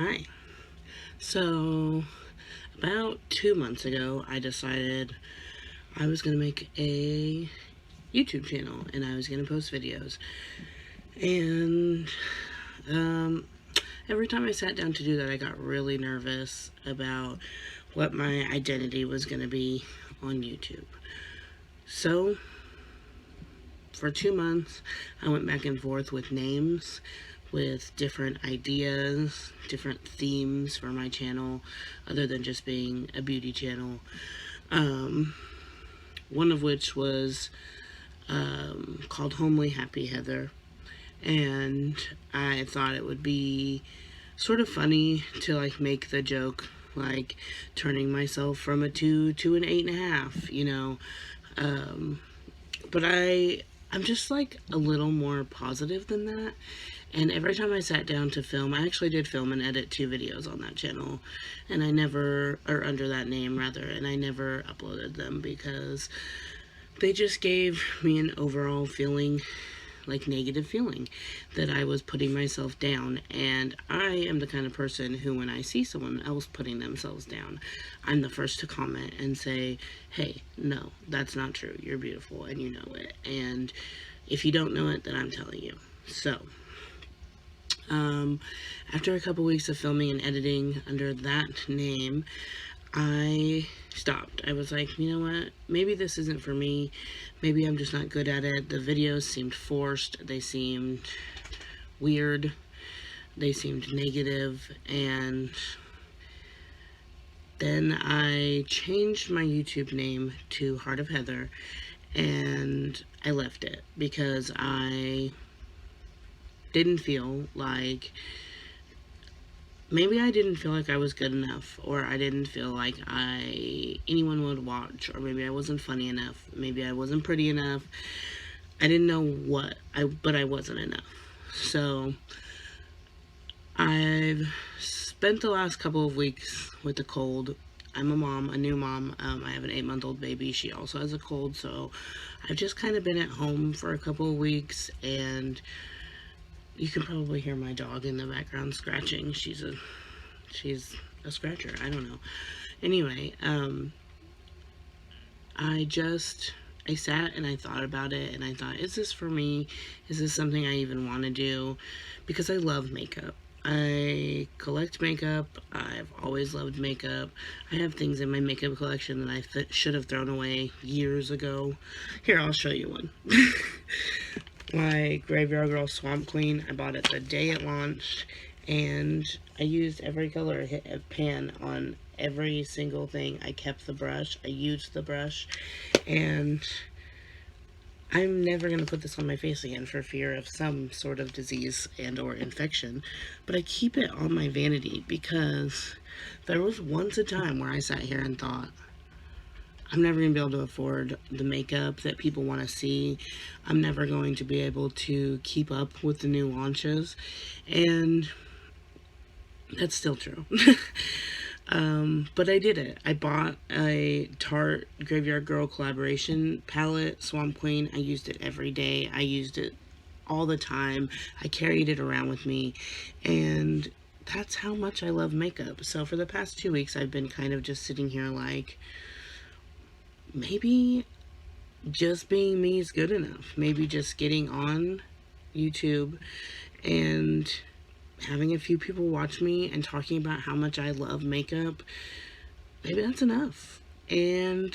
Hi. So, about 2 months ago, I decided I was going to make a YouTube channel and I was going to post videos. And every time I sat down to do that, I got really nervous about what my identity was going to be on YouTube. So, for 2 months, I went back and forth with names, with different ideas, different themes for my channel, other than just being a beauty channel. One of which was called Homely Happy Heather. And I thought it would be sort of funny to make the joke, turning myself from a 2 to an 8.5, but I'm just a little more positive than that. And every time I sat down to film, I actually did film and edit 2 videos on that channel, and or under that name rather, and I never uploaded them because they just gave me an overall feeling, negative feeling, that I was putting myself down. And I am the kind of person who, when I see someone else putting themselves down, I'm the first to comment and say, hey, no, that's not true. You're beautiful and you know it. And if you don't know it, then I'm telling you. So, after a couple weeks of filming and editing under that name, I stopped. I was like, you know what? Maybe this isn't for me. Maybe I'm just not good at it. The videos seemed forced. They seemed weird. They seemed negative. And then I changed my YouTube name to Heart of Heather, and I left it because I didn't feel like maybe I didn't feel like I was good enough, or I didn't feel like anyone would watch, or maybe I wasn't funny enough, maybe I wasn't pretty enough. I didn't know but I wasn't enough. So I've spent the last couple of weeks with a cold. I'm a mom, a new mom. I have an 8-month-old baby. She also has a cold, so I've just kind of been at home for a couple of weeks, and you can probably hear my dog in the background scratching. She's a scratcher. I don't know. Anyway, I sat and I thought about it, and I thought, is this for me? Is this something I even want to do? Because I love makeup. I collect makeup. I've always loved makeup. I have things in my makeup collection that I should have thrown away years ago. Here, I'll show you one. My Graveyard Girl Swamp Queen. I bought it the day it launched, and I used every color pan on every single thing. I kept the brush. I used the brush, and I'm never going to put this on my face again for fear of some sort of disease and or infection, but I keep it on my vanity because there was once a time where I sat here and thought, I'm never going to be able to afford the makeup that people want to see. I'm never going to be able to keep up with the new launches. And that's still true. But I did it. I bought a Tarte Graveyard Girl collaboration palette, Swamp Queen. I used it every day. I used it all the time. I carried it around with me. And that's how much I love makeup. So for the past 2 weeks, I've been kind of just sitting here maybe just being me is good enough. Maybe just getting on YouTube and having a few people watch me and talking about how much I love makeup, maybe that's enough. And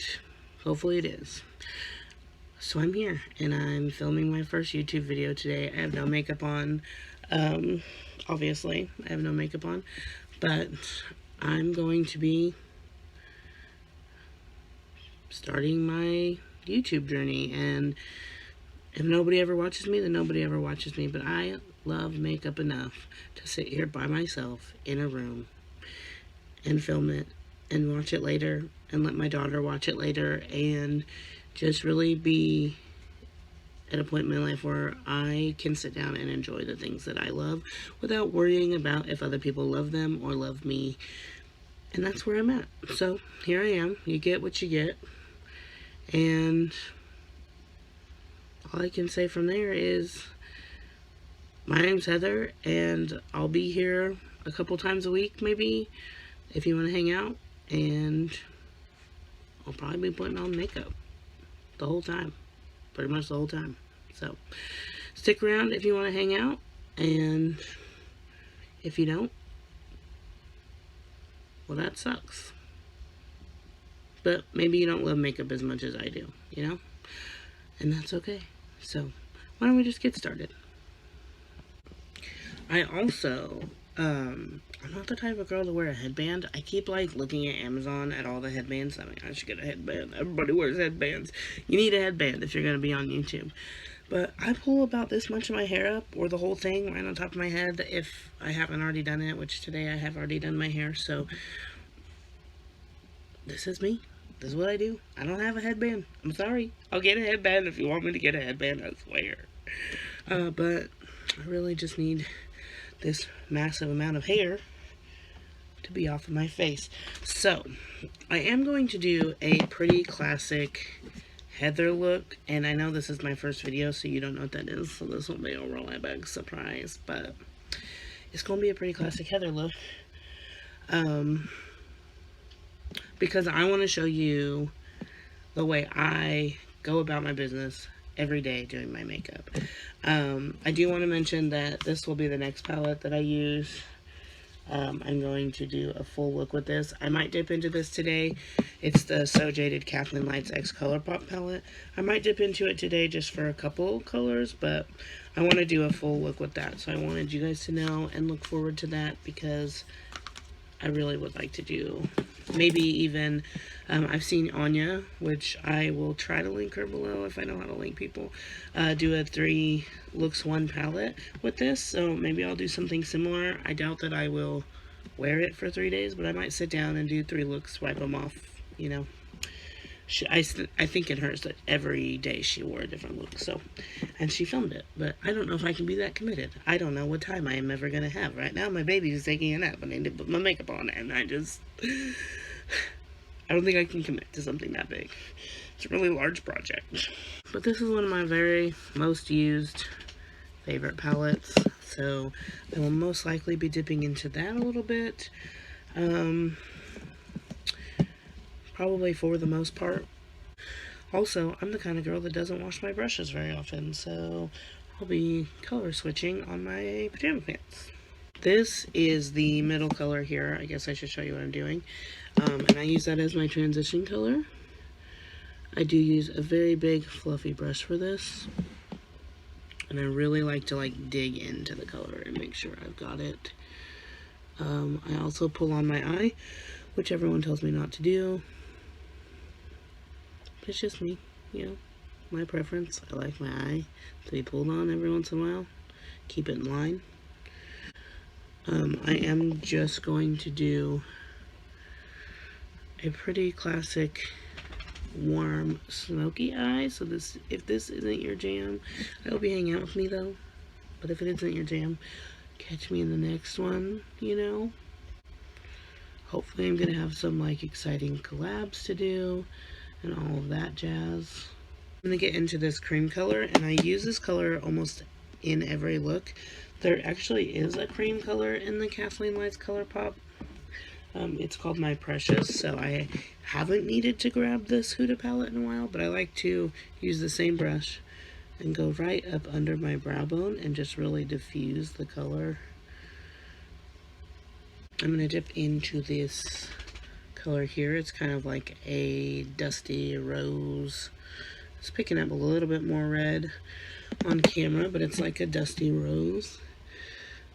hopefully it is. So I'm here, and I'm filming my first YouTube video today. I have no makeup on. Obviously, I have no makeup on. But I'm going to be starting my YouTube journey, and if nobody ever watches me, then nobody ever watches me. But I love makeup enough to sit here by myself in a room and film it and watch it later and let my daughter watch it later, and just really be at a point in my life where I can sit down and enjoy the things that I love without worrying about if other people love them or love me. And that's where I'm at. So here I am. You get what you get. And all I can say from there is, my name's Heather, and I'll be here a couple times a week maybe if you want to hang out, and I'll probably be putting on makeup the whole time, pretty much the whole time. So stick around if you want to hang out, and if you don't, well, that sucks. But maybe you don't love makeup as much as I do, you know? And that's okay. So why don't we just get started? I also, I'm not the type of girl to wear a headband. I keep, like, looking at Amazon at all the headbands. I mean, I should get a headband. Everybody wears headbands. You need a headband if you're going to be on YouTube. But I pull about this much of my hair up, or the whole thing, right on top of my head, if I haven't already done it, which today I have already done my hair. So this is me. This is what I do. I don't have a headband. I'm sorry. I'll get a headband if you want me to get a headband, I swear. But I really just need this massive amount of hair to be off of my face. So, I am going to do a pretty classic Heather look, and I know this is my first video, so you don't know what that is, so this will be a really big surprise, but it's going to be a pretty classic Heather look. Because I want to show you the way I go about my business every day doing my makeup. I do want to mention that this will be the next palette that I use. I'm going to do a full look with this. I might dip into this today. It's the So Jaded Kathleen Lights X Colourpop palette. I might dip into it today just for a couple colors, but I want to do a full look with that. So I wanted you guys to know and look forward to that, because I really would like to do, maybe even, I've seen Anya, which I will try to link her below if I know how to link people, do a 3 looks 1 palette with this, so maybe I'll do something similar. I doubt that I will wear it for 3 days, but I might sit down and do 3 looks, wipe them off, you know. I think in hers that every day she wore a different look, so, and she filmed it, but I don't know if I can be that committed. I don't know what time I am ever going to have. Right now, my baby is taking a nap, and I need to put my makeup on, and I don't think I can commit to something that big. It's a really large project. But this is one of my very most used favorite palettes, so I will most likely be dipping into that a little bit. Probably for the most part. Also, I'm the kind of girl that doesn't wash my brushes very often, so I'll be color switching on my pajama pants. This is the middle color here. I guess I should show you what I'm doing. And I use that as my transition color. I do use a very big fluffy brush for this. And I really like to dig into the color and make sure I've got it. I also pull on my eye, which everyone tells me not to do. It's just me, you know, my preference. I like my eye to be pulled on every once in a while. Keep it in line. I am just going to do a pretty classic warm smoky eye. So this, if this isn't your jam, I hope you hang out with me though. But if it isn't your jam, catch me in the next one, you know. Hopefully I'm gonna have some exciting collabs to do and all of that jazz. I'm gonna get into this cream color, and I use this color almost in every look. There actually is a cream color in the Kathleen Lights Colourpop. It's called My Precious, so I haven't needed to grab this Huda palette in a while, but I like to use the same brush and go right up under my brow bone and just really diffuse the color. I'm gonna dip into this color here. It's kind of like a dusty rose. It's picking up a little bit more red on camera, but it's like a dusty rose.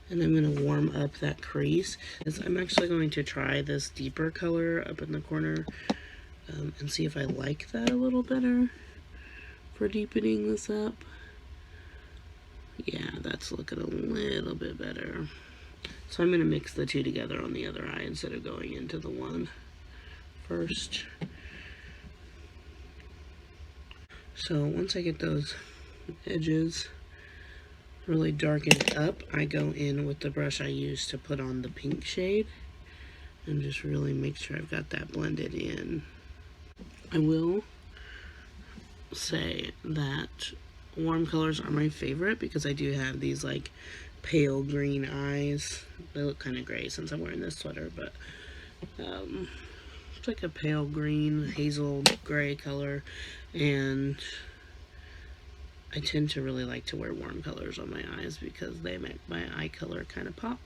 And I'm going to warm up that crease. I'm actually going to try this deeper color up in the corner and see if I like that a little better for deepening this up. Yeah, that's looking a little bit better. So I'm going to mix the two together on the other eye instead of going into the one first. So once I get those edges really darkened up, I go in with the brush I used to put on the pink shade and just really make sure I've got that blended in. I will say that warm colors are my favorite because I do have these pale green eyes. They look kind of gray since I'm wearing this sweater, but it's like a pale green, hazel gray color, and I tend to really like to wear warm colors on my eyes because they make my eye color kind of pop.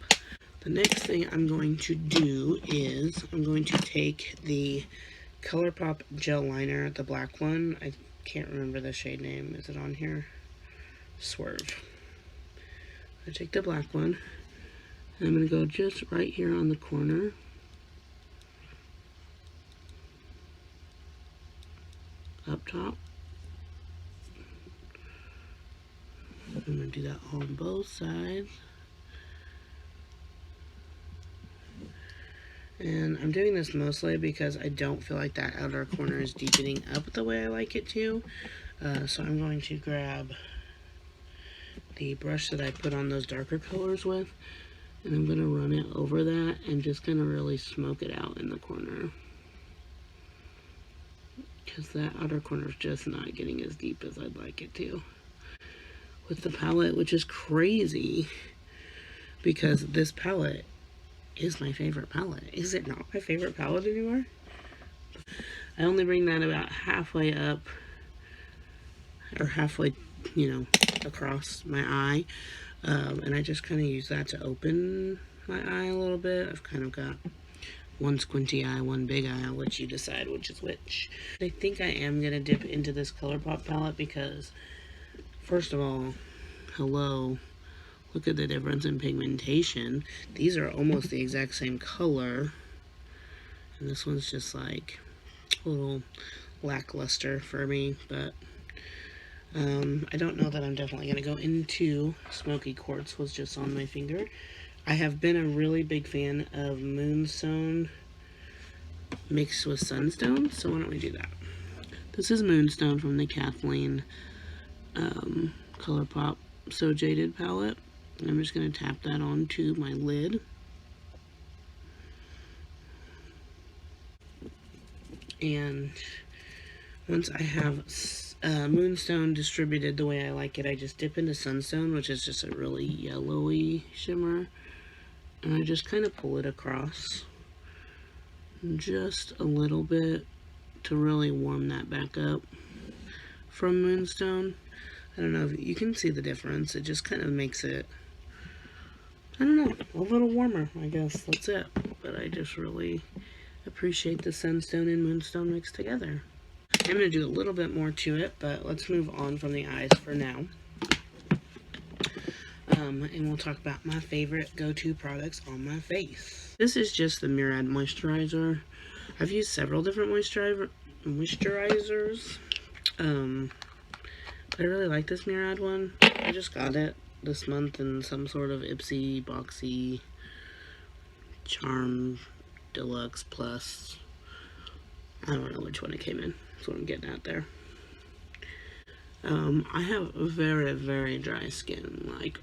The next thing I'm going to do is I'm going to take the ColourPop gel liner, the black one. I can't remember the shade name. Is it on here? Swerve. I take the black one, and I'm going to go just right here on the corner. Up top. I'm going to do that on both sides. And I'm doing this mostly because I don't feel like that outer corner is deepening up the way I like it to. So I'm going to grab the brush that I put on those darker colors with, and I'm going to run it over that and just kind of really smoke it out in the corner. Because that outer corner is just not getting as deep as I'd like it to. With the palette, which is crazy, because this palette is my favorite palette. Is it not my favorite palette anymore? I only bring that about halfway up, or halfway, across my eye, and I just kind of use that to open my eye a little bit. I've kind of got one squinty eye, one big eye. I'll let you decide which is which. I think I am going to dip into this ColourPop palette because, first of all, hello, look at the difference in pigmentation. These are almost the exact same color, and this one's just like a little lackluster for me, but I don't know that I'm definitely going to go into Smoky Quartz. Was just on my finger. I have been a really big fan of Moonstone mixed with Sunstone, so why don't we do that? This is Moonstone from the Kathleen ColourPop So Jaded palette. I'm just going to tap that onto my lid. And once I have Moonstone distributed the way I like it, I just dip into Sunstone, which is just a really yellowy shimmer. And I just kind of pull it across just a little bit to really warm that back up from Moonstone. I don't know if you can see the difference. It just kind of makes it, I don't know, a little warmer, I guess. That's it. But I just really appreciate the Sunstone and Moonstone mixed together. I'm going to do a little bit more to it, but let's move on from the eyes for now. And we'll talk about my favorite go-to products on my face. This is just the Murad moisturizer. I've used several different moisturizers. I really like this Murad one. I just got it this month in some sort of Ipsy Boxy Charm Deluxe Plus. I don't know which one it came in. That's what I'm getting at there. I have very, very dry skin. Like,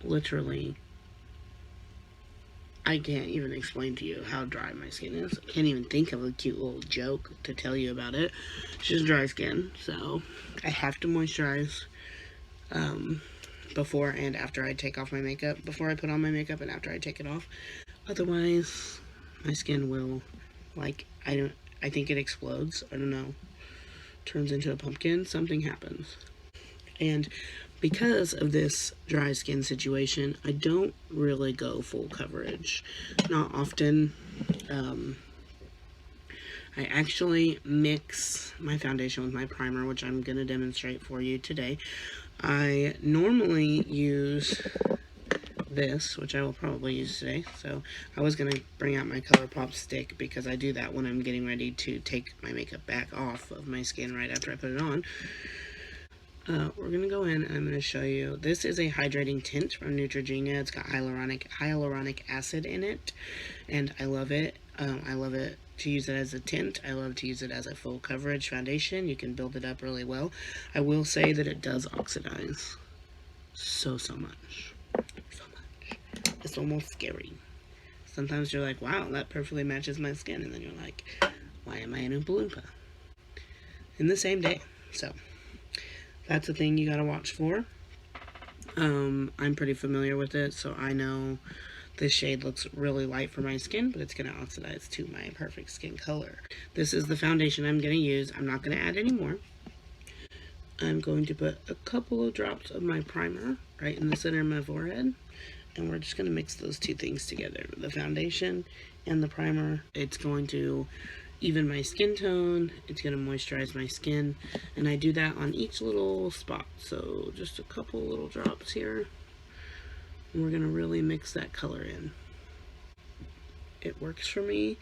literally, I can't even explain to you how dry my skin is. I can't even think of a cute little joke to tell you about it. It's just dry skin, so I have to moisturize before and after I take off my makeup. Before I put on my makeup and after I take it off. Otherwise, my skin will, like, I think it explodes. I don't know. Turns into a pumpkin. Something happens. And because of this dry skin situation, I don't really go full coverage. Not often. I actually mix my foundation with my primer, which I'm going to demonstrate for you today. I normally use this, which I will probably use today. So I was going to bring out my ColourPop stick because I do that when I'm getting ready to take my makeup back off of my skin right after I put it on. We're going to go in and I'm going to show you. This is a hydrating tint from Neutrogena. It's got hyaluronic acid in it, and I love it. I love it to use it as a tint. I love to use it as a full coverage foundation. You can build it up really well. I will say that it does oxidize so much. So much. It's almost scary. Sometimes you're like, wow, that perfectly matches my skin, and then you're like, why am I in Oompa Loompa? In the same day. So that's the thing you gotta watch for. I'm pretty familiar with it, so I know this shade looks really light for my skin, but it's going to oxidize to my perfect skin color. This is the foundation I'm going to use. I'm not going to add any more. I'm going to put a couple of drops of my primer right in the center of my forehead, and we're just going to mix those two things together, the foundation and the primer. It's going to even my skin tone, it's going to moisturize my skin, and I do that on each little spot. So just a couple little drops here, and we're going to really mix that color in. It works for me.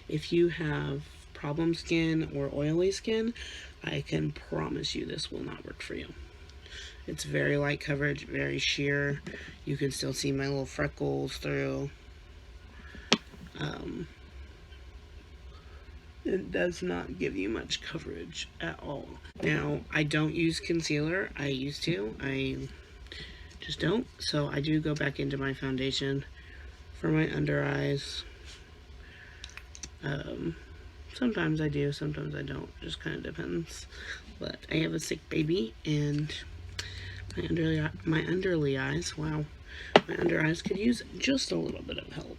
If you have problem skin or oily skin, I can promise you this will not work for you. It's very light coverage, very sheer. You can still see my little freckles through. It does not give you much coverage at all. Now, I don't use concealer. I used to. I just don't. So I do go back into my foundation for my under eyes. Sometimes I do, sometimes I don't. Just kind of depends. But I have a sick baby, and my underly eyes, wow, my under eyes could use just a little bit of help.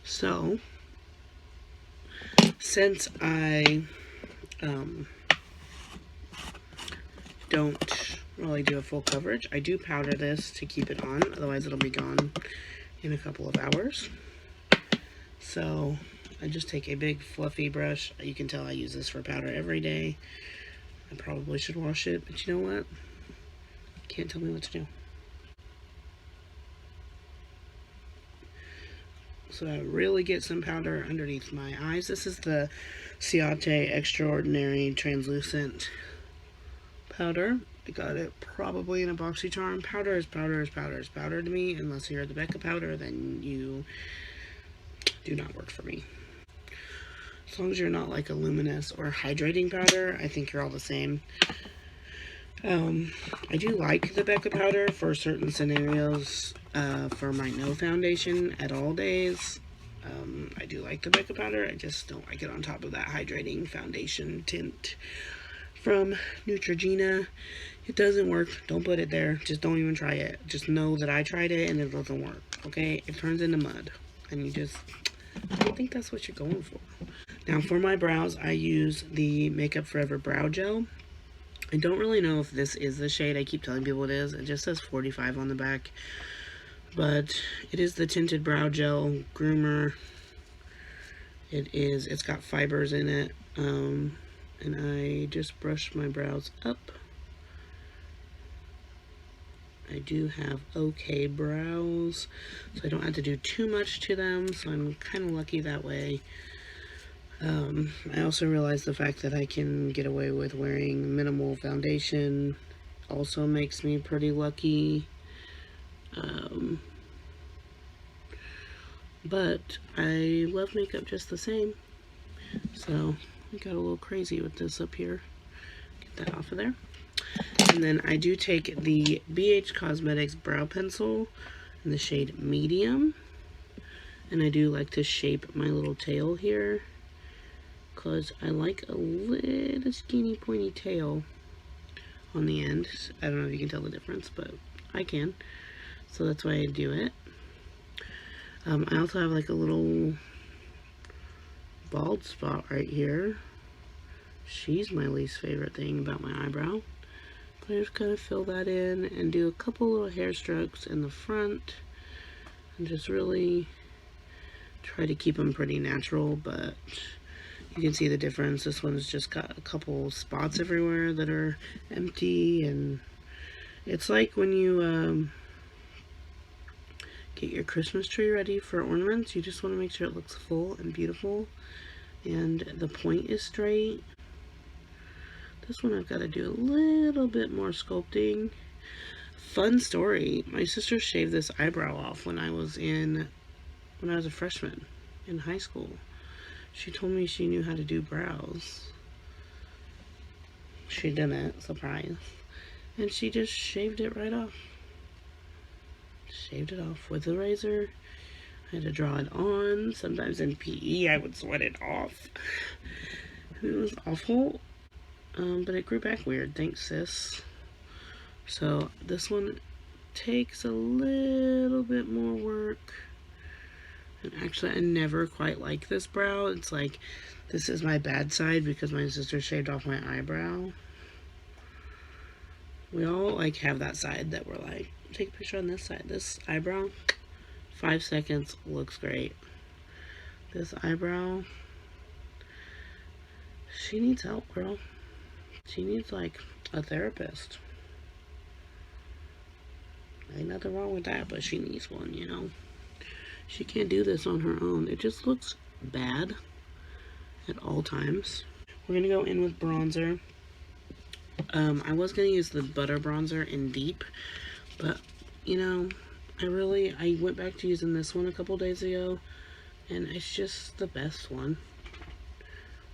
So, since I don't really do a full coverage, I do powder this to keep it on, otherwise it'll be gone in a couple of hours. So I just take a big fluffy brush. You can tell I use this for powder every day. I probably should wash it, but you know what? Can't tell me what to do. So I really get some powder underneath my eyes. This is the Ciate Extraordinary Translucent powder. I got it probably in a BoxyCharm. Powder is powder is powder is powder to me. Unless you're the Becca powder, then you do not work for me. As long as you're not like a luminous or hydrating powder, I think you're all the same. I do like the Becca powder for certain scenarios. For my no foundation at all days, I do like the Becca powder. I just don't like it on top of that hydrating foundation tint from Neutrogena. It doesn't work. Don't put it there. Just don't even try it. Just know that I tried it and it doesn't work. Okay? It turns into mud. And I don't think that's what you're going for. Now for my brows, I use the Makeup Forever Brow Gel. I don't really know if this is the shade. I keep telling people it is. It just says 45 on the back. But it is the Tinted Brow Gel Groomer. It's got fibers in it. And I just brush my brows up. I do have okay brows, so I don't have to do too much to them, so I'm kind of lucky that way. I also realize the fact that I can get away with wearing minimal foundation also makes me pretty lucky. But I love makeup just the same, so I got a little crazy with this up here. Get that off of there. And then I do take the BH Cosmetics Brow Pencil in the shade Medium. And I do like to shape my little tail here, because I like a little skinny pointy tail on the end. I don't know if you can tell the difference, but I can. So that's why I do it. I also have like a little bald spot right here. She's my least favorite thing about my eyebrow. I just kind of fill that in and do a couple little hair strokes in the front and just really try to keep them pretty natural, but you can see the difference. This one's just got a couple spots everywhere that are empty, and it's like when you get your Christmas tree ready for ornaments, you just want to make sure it looks full and beautiful and the point is straight. This one I've got to do a little bit more sculpting. Fun story, my sister shaved this eyebrow off when I was a freshman in high school. She told me she knew how to do brows. She didn't, surprise. And she just shaved it right off. Shaved it off with a razor. I had to draw it on. Sometimes in PE I would sweat it off. It was awful. but it grew back weird. Thanks, sis. So this one takes a little bit more work. And actually, I never quite like this brow. It's like, this is my bad side because my sister shaved off my eyebrow. We all like have that side that we're like, take a picture on this side. This eyebrow, 5 seconds, looks great. This eyebrow, she needs help, girl. She needs like a therapist. Ain't nothing wrong with that, but she needs one, you know. She can't do this on her own. It just looks bad at all times. We're gonna go in with bronzer. I was gonna use the butter bronzer in Deep, but you know, I went back to using this one a couple days ago, and it's just the best one.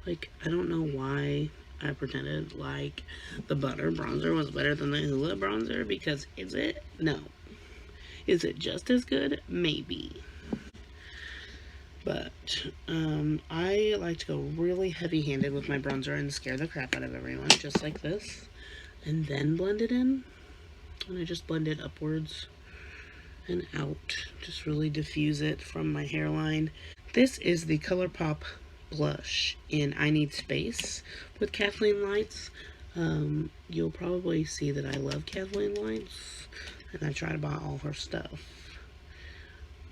Like, I don't know why I pretended like the butter bronzer was better than the Hoola bronzer, because is it? No. Is it just as good? Maybe. But I like to go really heavy-handed with my bronzer and scare the crap out of everyone, just like this, and then blend it in. And I just blend it upwards and out, just really diffuse it from my hairline. This is the ColourPop blush in I Need Space with Kathleen Lights. You'll probably see that I love Kathleen Lights, and I try to buy all her stuff.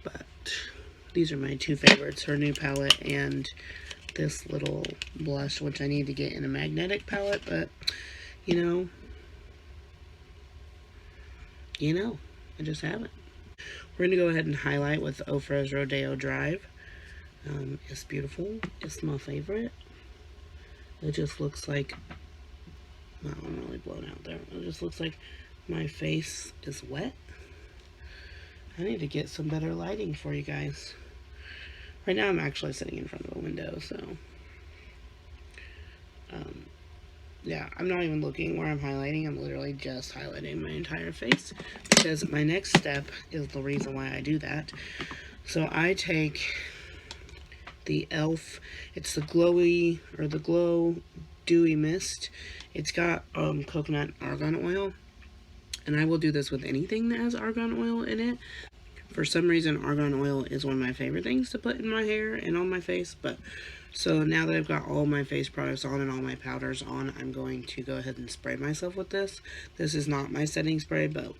But these are my two favorites, her new palette and this little blush, which I need to get in a magnetic palette, but you know, I just haven't. We're going to go ahead and highlight with Ofra's Rodeo Drive. It's beautiful. It's my favorite. It just looks like, well, I'm really blown out there. It just looks like my face is wet. I need to get some better lighting for you guys. Right now I'm actually sitting in front of a window, so yeah, I'm not even looking where I'm highlighting. I'm literally just highlighting my entire face, because my next step is the reason why I do that. So I take the e.l.f. It's the glowy, or the Glow Dewy Mist. It's got coconut argan oil, and I will do this with anything that has argan oil in it. For some reason, argan oil is one of my favorite things to put in my hair and on my face. But so now that I've got all my face products on and all my powders on, I'm going to go ahead and spray myself with this. This is not my setting spray, but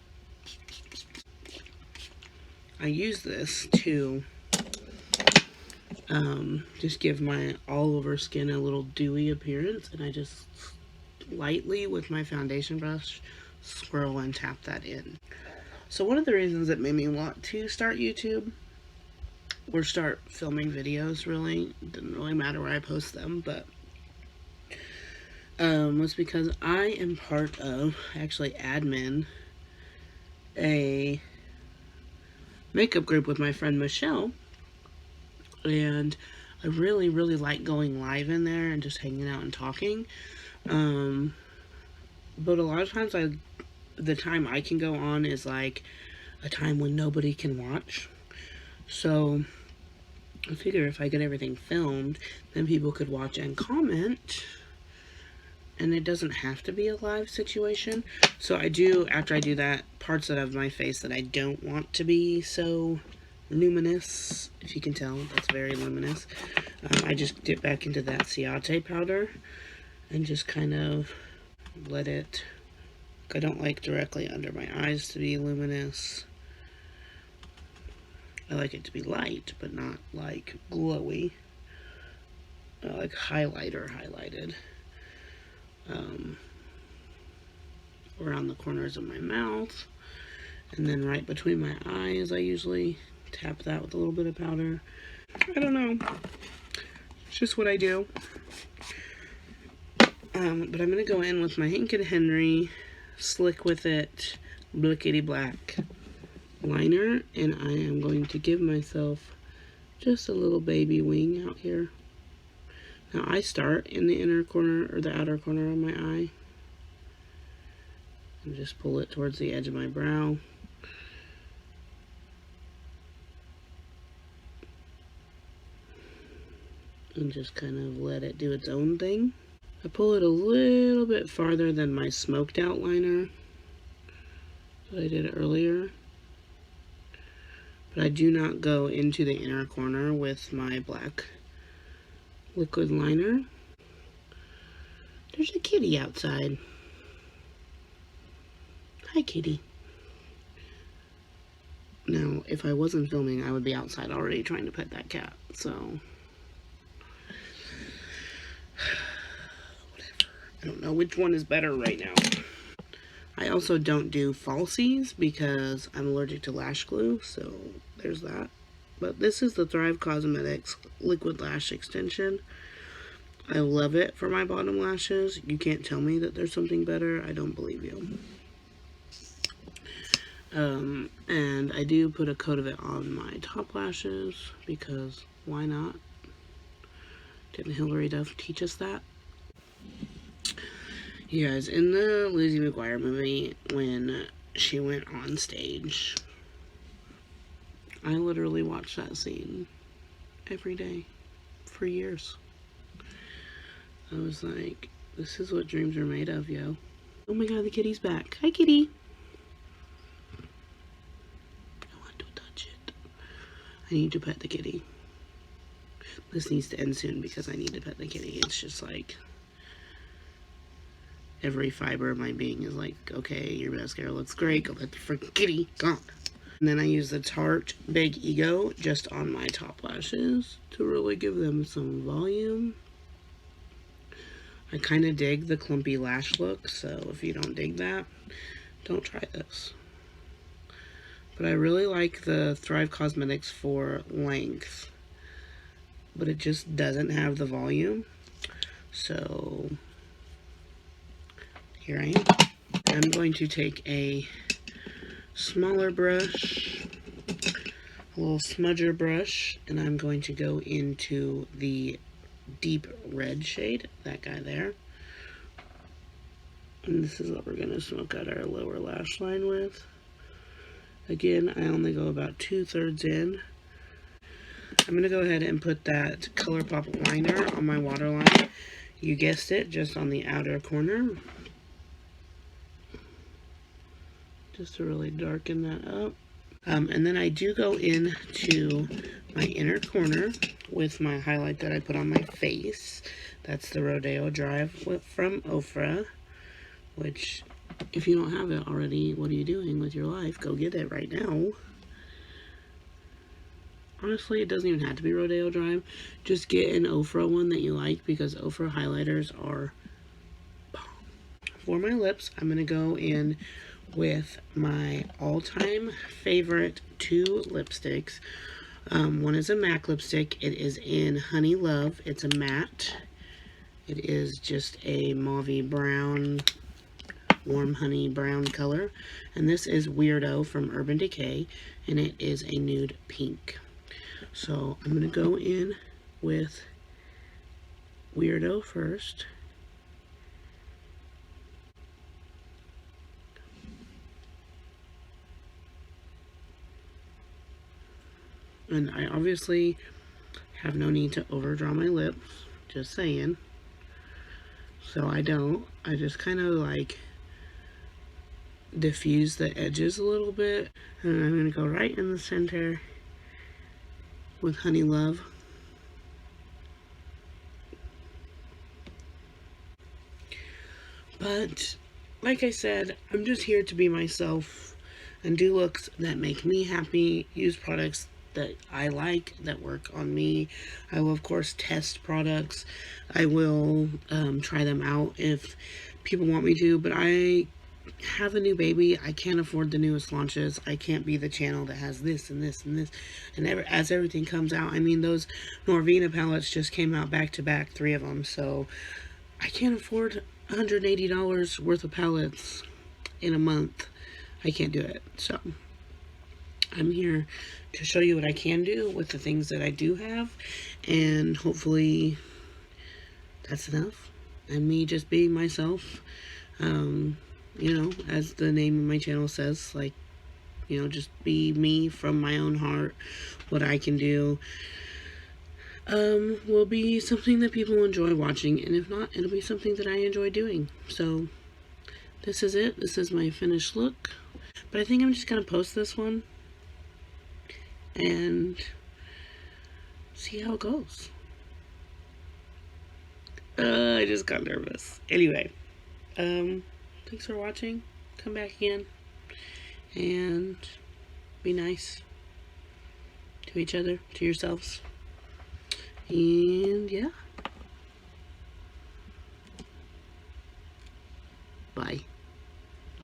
I use this to just give my all over skin a little dewy appearance, and I just lightly with my foundation brush swirl and tap that in. So one of the reasons that made me want to start YouTube or start filming videos, really, it didn't really matter where I post them, but was because I am part of, actually admin, a makeup group with my friend Michelle, and I really, really like going live in there and just hanging out and talking. But a lot of times the time I can go on is like a time when nobody can watch. So I figure if I get everything filmed, then people could watch and comment, and it doesn't have to be a live situation. So I do, after I do that, parts of my face that I don't want to be so luminous, if you can tell, that's very luminous. I just dip back into that Ciate powder and just kind of let it, I don't like directly under my eyes to be luminous. I like it to be light, but not like glowy. Like highlighted. Around the corners of my mouth. And then right between my eyes, I usually tap that with a little bit of powder. I don't know. It's just what I do. But I'm going to go in with my Hank & Henry Slick With It Blickety Black liner, and I am going to give myself just a little baby wing out here. Now I start in the inner corner, or the outer corner of my eye, and just pull it towards the edge of my brow. And just kind of let it do its own thing. I pull it a little bit farther than my smoked out liner that I did earlier. But I do not go into the inner corner with my black liquid liner. There's a kitty outside. Hi, kitty. Now, if I wasn't filming, I would be outside already trying to pet that cat, so whatever. I don't know which one is better right now. I also don't do falsies because I'm allergic to lash glue, so there's that. But this is the Thrive Cosmetics Liquid Lash Extension. I love it for my bottom lashes. You can't tell me that there's something better. I don't believe you. And I do put a coat of it on my top lashes because why not? Didn't Hilary Duff teach us that? You guys, in the Lizzie McGuire movie, when she went on stage, I literally watched that scene every day for years. I was like, this is what dreams are made of, yo. Oh my god, the kitty's back. Hi, kitty. I want to touch it. I need to pet the kitty. This needs to end soon because I need to pet the kitty. It's just like every fiber of my being is like, okay, your mascara looks great. Go pet the freaking kitty. God. And then I use the Tarte Big Ego just on my top lashes to really give them some volume. I kind of dig the clumpy lash look, so if you don't dig that, don't try this. But I really like the Thrive Cosmetics for length, but it just doesn't have the volume. So here I am. I'm going to take a smaller brush, a little smudger brush, and I'm going to go into the deep red shade, that guy there. And this is what we're going to smoke out our lower lash line with. Again, I only go about 2/3 in. I'm going to go ahead and put that ColourPop liner on my waterline. You guessed it, just on the outer corner. Just to really darken that up. And then I do go into my inner corner with my highlight that I put on my face. That's the Rodeo Drive from Ofra, which, if you don't have it already, what are you doing with your life? Go get it right now. Honestly, it doesn't even have to be Rodeo Drive. Just get an Ofra one that you like, because Ofra highlighters are bomb. For my lips, I'm going to go in with my all-time favorite 2 lipsticks. One is a MAC lipstick. It is in Honey Love. It's a matte. It is just a mauvey brown, warm honey brown color. And this is Weirdo from Urban Decay, and it is a nude pink. So I'm going to go in with Weirdo first. And I obviously have no need to overdraw my lips, just saying. So I don't. I just kind of like diffuse the edges a little bit. And I'm going to go right in the center with Honey Love. But like I said, I'm just here to be myself and do looks that make me happy, use products that I like, that work on me. I will, of course, test products. I will try them out if people want me to, but I have a new baby. I can't afford the newest launches. I can't be the channel that has this and this and this. And as everything comes out, I mean, those Norvina palettes just came out back to back, 3 of them, so I can't afford $180 worth of palettes in a month. I can't do it. So I'm here to show you what I can do with the things that I do have, and hopefully that's enough. And me just being myself, you know, as the name of my channel says, like, you know, just be me from my own heart, what I can do. will be something that people enjoy watching, and if not, it'll be something that I enjoy doing. So this is it. This is my finished look. But I think I'm just gonna post this one and see how it goes. I just got nervous. Anyway, thanks for watching. Come back again and be nice to each other, to yourselves. And yeah. Bye.